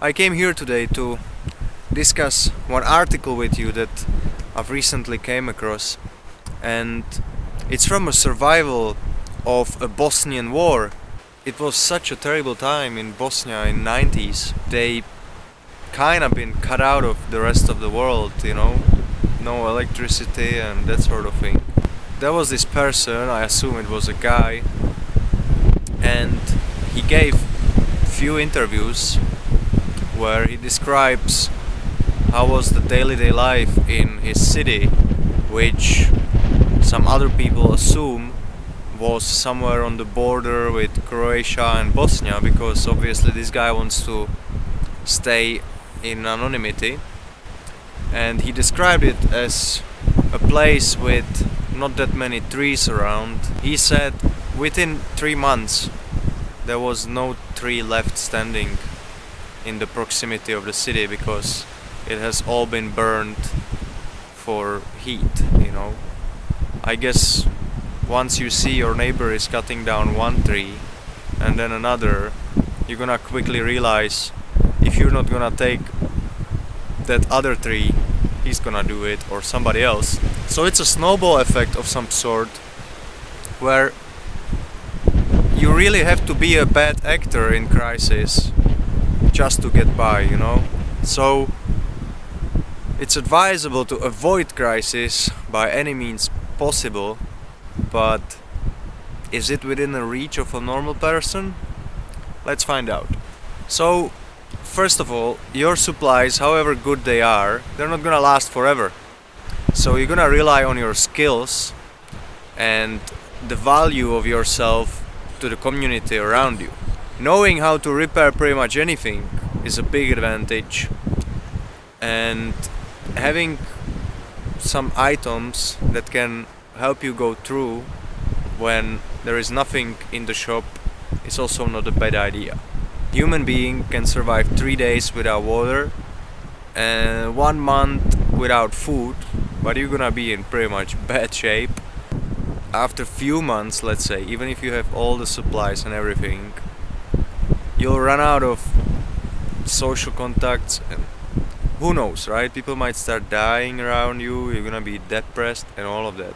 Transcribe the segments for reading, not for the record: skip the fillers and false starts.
I came here today to discuss one article with you that I've recently came across, and it's from a survival of a Bosnian war. It was such a terrible time in Bosnia in 90s. They kind of been cut out of the rest of the world, no electricity and that sort of thing. There was this person, I assume it was a guy, and he gave few interviews where he describes how was the daily life in his city, which some other people assume was somewhere on the border with Croatia and Bosnia, because obviously this guy wants to stay in anonymity, and he described it as a place with not that many trees around. He said within 3 months there was no tree left standing in the proximity of the city because it has all been burned for heat, I guess once you see your neighbor is cutting down one tree and then another, you're gonna quickly realize if you're not gonna take that other tree, he's gonna do it, or somebody else. So it's a snowball effect of some sort where you really have to be a bad actor in crisis just to get by, So it's advisable to avoid crisis by any means possible, but is it within the reach of a normal person? Let's find out. So, first of all, your supplies, however good they are, they're not gonna last forever. So you're gonna rely on your skills and the value of yourself to the community around you. Knowing how to repair pretty much anything is a big advantage, and having some items that can help you go through when there is nothing in the shop is also not a bad idea. Human being can survive 3 days without water and 1 month without food, but you're gonna be in pretty much bad shape. After few months, let's say, even if you have all the supplies and everything, you'll run out of social contacts, and who knows, right? People might start dying around you, you're gonna be depressed and all of that.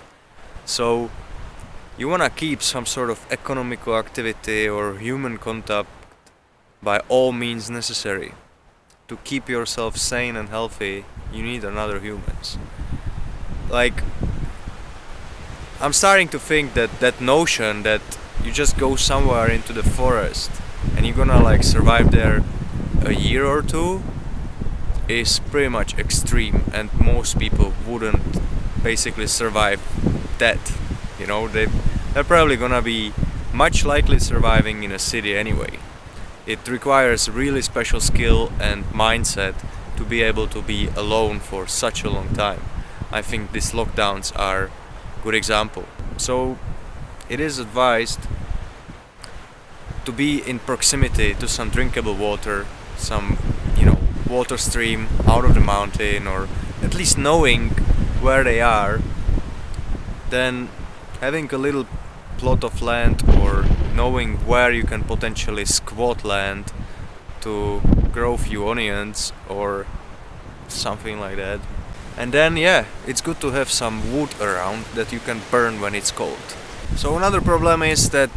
So you wanna keep some sort of economical activity or human contact by all means necessary. To keep yourself sane and healthy, you need another humans. I'm starting to think that notion that you just go somewhere into the forest and you're gonna survive there a year or two is pretty much extreme, and most people wouldn't basically survive that. They're probably gonna be much likely surviving in a city anyway. It requires really special skill and mindset to be able to be alone for such a long time. I think these lockdowns are good example. So it is advised to be in proximity to some drinkable water, some water stream out of the mountain, or at least knowing where they are. Then having a little plot of land, or knowing where you can potentially squat land to grow few onions or something like that. And then it's good to have some wood around that you can burn when it's cold. So another problem is that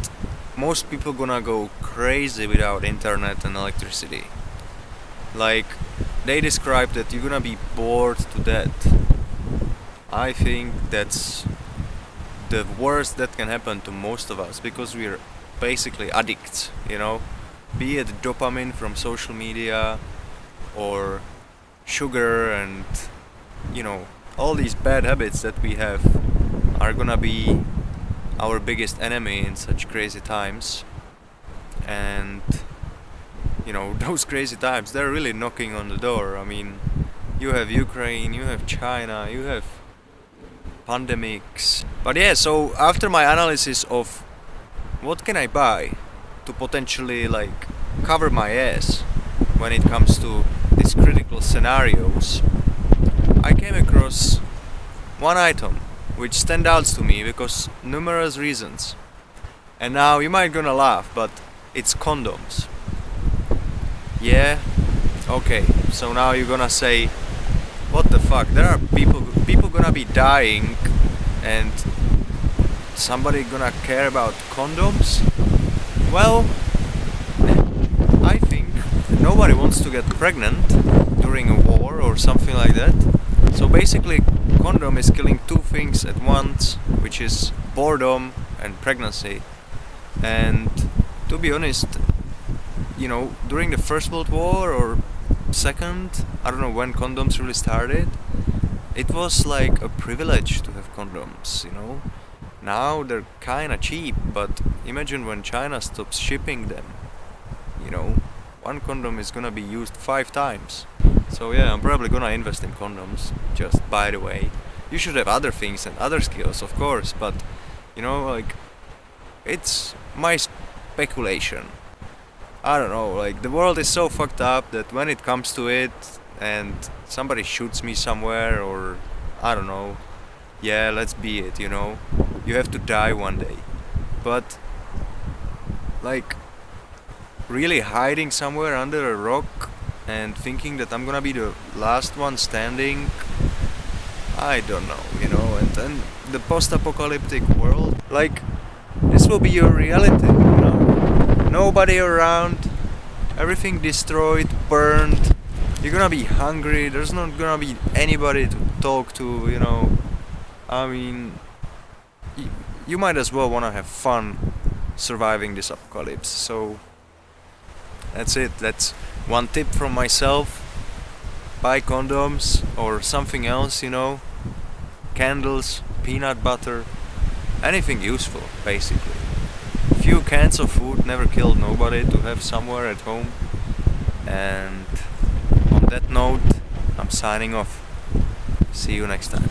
most people gonna go crazy without internet and electricity. They describe that you're gonna be bored to death. I think that's the worst that can happen to most of us, because we're basically addicts, be it dopamine from social media or sugar, and all these bad habits that we have are gonna be our biggest enemy in such crazy times. And those crazy times, they're really knocking on the door. I mean, you have Ukraine, you have China, you have pandemics. But so after my analysis of what can I buy to potentially cover my ass when it comes to these critical scenarios, I came across one item which stands out to me because numerous reasons. And now you might gonna laugh, but it's condoms. Yeah, Okay, so now you're gonna say, what the fuck? There are people gonna be dying, and somebody gonna care about condoms? Well, I think nobody wants to get pregnant during a war or something like that. So basically, condom is killing two things at once, which is boredom and pregnancy. And to be honest, during the First World War or second, I don't know when condoms really started, it was like a privilege to have condoms. Now they're kinda cheap, but imagine when China stops shipping them, you know, one condom is gonna be used 5 times. So yeah, I'm probably gonna invest in condoms, just by the way. You should have other things and other skills, of course, but like, it's my speculation. I don't know, like, the world is so fucked up that when it comes to it and somebody shoots me somewhere, or I don't know, yeah, let's be it. You have to die one day. But, like, really hiding somewhere under a rock and thinking that I'm gonna be the last one standing, I don't know. And then the post-apocalyptic world, like, this will be your reality. Nobody around, everything destroyed, burned. You're gonna be hungry, there's not gonna be anybody to talk to. I mean, you might as well wanna have fun surviving this apocalypse. So that's it. That's one tip from myself. Buy condoms or something else, candles, peanut butter, anything useful, basically. Few cans of food never killed nobody to have somewhere at home. And on that note, I'm signing off. See you next time.